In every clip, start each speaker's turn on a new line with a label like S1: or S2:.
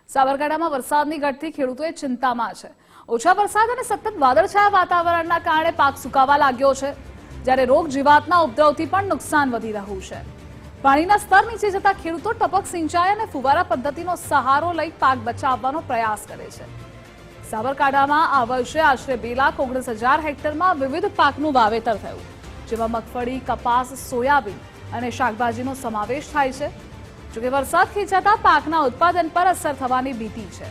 S1: સાબરકાંઠામાં વરસાદની ઘટથી ખેડૂતોએ ચિંતામાં છે। ઓછા વરસાદ અને સતત વાદળછાયા વાતાવરણના કારણે પાક સુકાવા લાગ્યો છે, જ્યારે રોગ જીવાતના ઉપદ્રવથી પણ નુકસાન વધી રહ્યું છે। પાણીના સ્તર નીચે જતા ખેડૂતો ટપક સિંચાઈ અને ફુવારા પદ્ધતિનો સહારો લઈ પાક બચાવવાનો પ્રયાસ કરે છે। સાબરકાંઠામાં આ વર્ષે આશરે 2,19,000 હેક્ટરમાં વિવિધ પાકનું વાવેતર થયું, જેમાં મગફળી, કપાસ, સોયાબીન અને શાકભાજીનો સમાવેશ થાય છે। જોકે વરસાદ ખેંચાતા પાકના ઉત્પાદન પર અસર થવાની ભીતિ છે।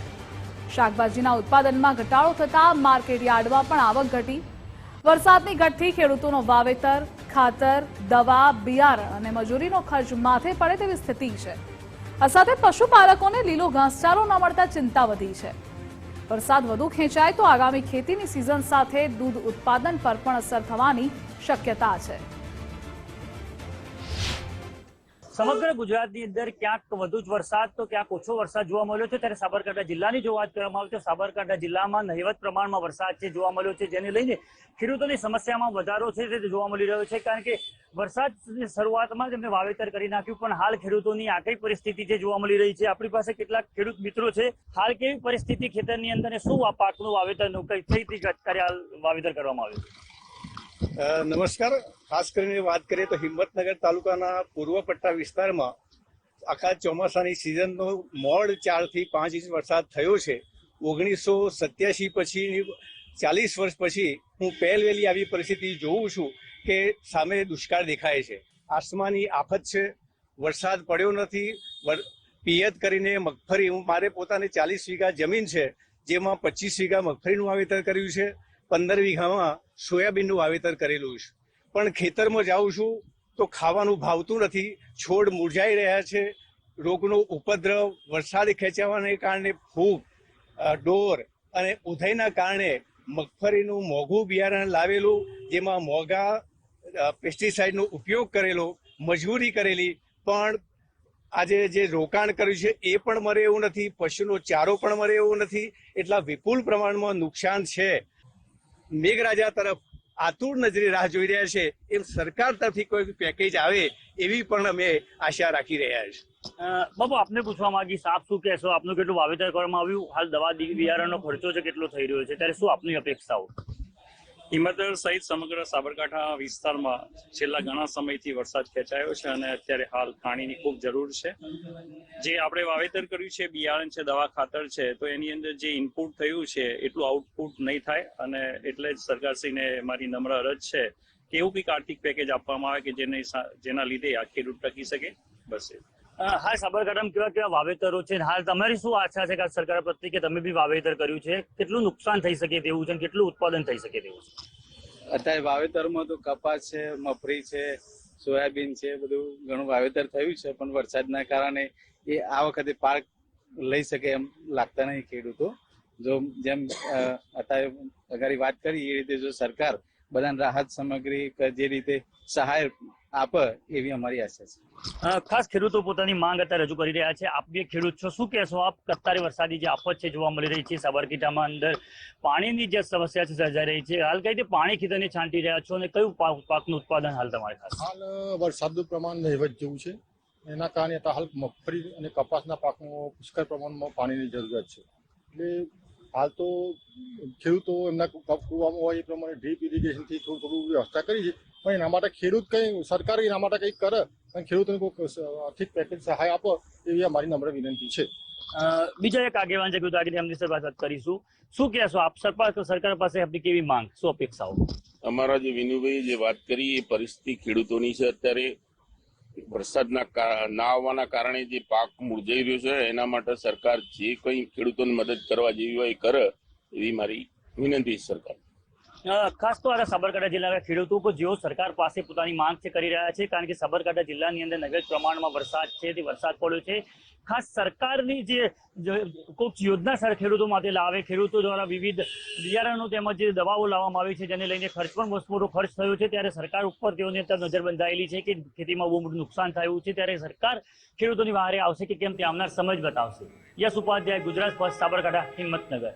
S1: શાકભાજીના ઉત્પાદનમાં ઘટાડો થતા માર્કેટ યાર્ડમાં પણ આવક ઘટી। વરસાદની ઘટથી ખેડૂતોનો વાવેતર, ખાતર, દવા, બિયારણ અને મજૂરીનો ખર્ચ માથે પડે તેવી સ્થિતિ છે। આ સાથે પશુપાલકોને લીલો ઘાસચારો ન મળતા ચિંતા વધી છે। વરસાદ વધુ ખેંચાય તો આગામી ખેતીની સિઝન સાથે દૂધ ઉત્પાદન પર પણ અસર થવાની શક્યતા છે।
S2: સમગ્ર ગુજરાતની અંદર ક્યાંક વધુ જ વરસાદ તો ક્યાંક ઓછો વરસાદ જોવા મળ્યો છે, ત્યારે સાબરકાંઠા જિલ્લાની જો વાત કરવામાં આવે તો સાબરકાંઠા જિલ્લામાં નહિવત પ્રમાણમાં વરસાદ છે જોવા મળ્યો છે, જેને લઈને ખેડૂતોની સમસ્યામાં વધારો છે તે જોવા મળી રહ્યો છે। કારણ કે વરસાદની શરૂઆતમાં જ એમને વાવેતર કરી નાખ્યું, પણ હાલ ખેડૂતોની આ કઈ પરિસ્થિતિ છે જોવા મળી રહી છે। આપણી પાસે કેટલાક ખેડૂત મિત્રો છે, હાલ કેવી પરિસ્થિતિ ખેતરની અંદર શું આ પાકનું વાવેતરનું કઈ રીતે હાલ વાવેતર કરવામાં આવ્યું?
S3: નમસ્કાર। ખાસ કરીને વાત કરીએ તો હિંમતનગર તાલુકાના પૂર્વ પટ્ટા વિસ્તારમાં આખા ચોમાસાની સિઝનનો મોડ 4 થી 5 ઇંચ વરસાદ થયો છે। 1987 પછી 40 વર્ષ પછી હું પહેલવેલી આવી પરિસ્થિતિ જોઉં છું કે સામે દુષ્કાળ દેખાય છે। આસમાની આફત છે, વરસાદ પડ્યો નથી। પિયત કરીને મગફળી, મારે પોતાને 40 વીઘા જમીન છે, જેમાં 25 વીઘા મગફળીનું વાવેતર કર્યું છે, 15 વીઘામાં સોયાબીનનું વાવેતર કરેલું છે। પણ ખેતરમાં જાઉં છું તો ખાવાનું ભાવતું નથી, છોડ મુરઝાઈ રહ્યા છે। રોગનો ઉપદ્રવ, વરસાદ ખેંચાવાને કારણે ફૂગ, ડોર અને ઉધઈના કારણે મગફળીનું મોંઘું બિયારણ લાવેલું, જેમાં મોંઘા પેસ્ટિસાઇડનો ઉપયોગ કરેલો, મજૂરી કરેલી, પણ આજે જે રોકાણ કર્યું છે એ પણ મળે એવું નથી, પશુનો ચારો પણ મળે એવું નથી। એટલા વિપુલ પ્રમાણમાં નુકસાન છે। મેઘરાજા તરફ આતુર નજરે રાહ જોઈ રહ્યા છે, એમ સરકાર તરફથી કોઈ પેકેજ આવે એવી પણ અમે આશા રાખી રહ્યા છીએ।
S2: બાબુ, આપને પૂછવા માંગીશ, આપ શું કહેશો? આપનું કેટલું વાવેતર કરવામાં આવ્યું? હાલ દવા બિયારણનો ખર્ચો છે કેટલો થઈ રહ્યો છે, ત્યારે શું આપની અપેક્ષાઓ?
S4: હિંમતનગર સહિત સમગ્ર સાબરકાંઠા વિસ્તારમાં છેલ્લા ઘણા સમયથી વરસાદ ખેંચાયો છે અને અત્યારે હાલ પાણીની ખૂબ જરૂર છે। જે આપણે વાવેતર કર્યું છે, બિયારણ છે, દવા, ખાતર છે, તો એની અંદર જે ઇનપુટ થયું છે એટલું આઉટપુટ નહીં થાય, અને એટલે જ સરકારશ્રીને મારી નમ્ર અરજ છે કે એવું કંઈક આર્થિક પેકેજ આપવામાં આવે કે જેના લીધે આ ખેડૂત ટકી શકે। બસ
S2: હાલ સાબરકાંઠામાં કેવા કેવા વાવેતરો છે? હાલ તમારી શું આશા છે કે સરકાર પ્રત્યે કે તમે બી વાવેતર કર્યું છે, કેટલું નુકસાન થઈ શકે તેવું છે, કેટલું ઉત્પાદન થઈ શકે તેવું છે?
S5: અત્યારે વાવેતરમાં તો કપાસ છે, મગફળી છે, સોયાબીન છે, બધું ઘણું વાવેતર થયું છે, પણ વરસાદના કારણે એ આ વખતે પાક લઈ શકે એમ લાગતા નહીં ખેડૂતો। જો જેમ અત્યારે અગાડી વાત કરી એ રીતે જો સરકાર બધાને રાહત સામગ્રી જે રીતે સહાય આપે એવી અમારી આશા છે।
S2: ખાસ ખેડૂતો પોતાની માંગ અત્યારે રજૂ કરી રહ્યા છે। આપ બી ખેડૂત છો, શું કહેશો આપ? અત્યારે વરસાદી જે આફત છે જોવા મળી રહી છે, સાબરકાંઠામાં અંદર પાણીની જે સમસ્યા છે સર્જાઈ રહી છે, હાલ કઈ રીતે પાણી ખેતરને છાંટી રહ્યા છો અને કયું પાકનું ઉત્પાદન હાલ તમારે ખાસ?
S6: હાલ વરસાદનું પ્રમાણ નહિવત જેવું છે, એના કારણે હાલ મગફળી અને કપાસના પાકમાં પુષ્કળ પ્રમાણમાં પાણીની જરૂરિયાત છે। એટલે હાલ તો ખેડૂતો એમના કૂવામાં હોય એ પ્રમાણે ડ્રીપ ઇરિગેશનથી થોડું વ્યવસ્થા કરી છે, પણ એના માટે ખેડૂત સરકાર એના માટે કંઈક કરે અને ખેડૂતોને કોઈ આર્થિક પેકેજ સહાય આપો એવી અમારી નમ્ર વિનંતી છે।
S2: બીજા એક આગેવાન છે ખેડૂત આગળ, એમની સાથે વાત કરીશું। શું કહેશો આપ? સરકાર પાસે આપની કેવી માંગ, શું અપેક્ષાઓ?
S7: અમારા જે વિનુભાઈ જે વાત કરી એ પરિસ્થિતિ ખેડૂતોની છે। અત્યારે વરસાદના ના આવવાના કારણે જે પાક મુરઝાઈ રહ્યો છે, એના માટે સરકાર જે કંઈ ખેડૂતોને મદદ કરવા જેવી હોય એ કરે એવી મારી વિનંતી છે સરકાર।
S2: ખાસ તો આ સાબરકાંઠા જિલ્લાના ખેડૂતો જેઓ સરકાર પાસે પોતાની માંગ છે કરી રહ્યા છે, કારણ કે સાબરકાંઠા જિલ્લાની અંદર નગર પ્રમાણમાં વરસાદ છે, તે વરસાદ પડ્યો છે। ખાસ સરકારની જે કોઈક યોજના સર ખેડૂતો માટે લાવે, ખેડૂતો દ્વારા વિવિધ બિયારણો તેમજ જે દવાઓ લાવવામાં આવી છે, જેને લઈને ખર્ચ પણ મોટો ખર્ચ થયો છે, ત્યારે સરકાર ઉપર તેઓને નજર બંધાયેલી છે કે ખેતીમાં બહુ મોટું નુકસાન થયું છે, ત્યારે સરકાર ખેડૂતોની વહારે આવશે કે કેમ તે આવનાર સમજ બતાવશે। યશ ઉપાધ્યાય, ગુજરાત ફર્સ્ટ, સાબરકાંઠા, હિંમતનગર।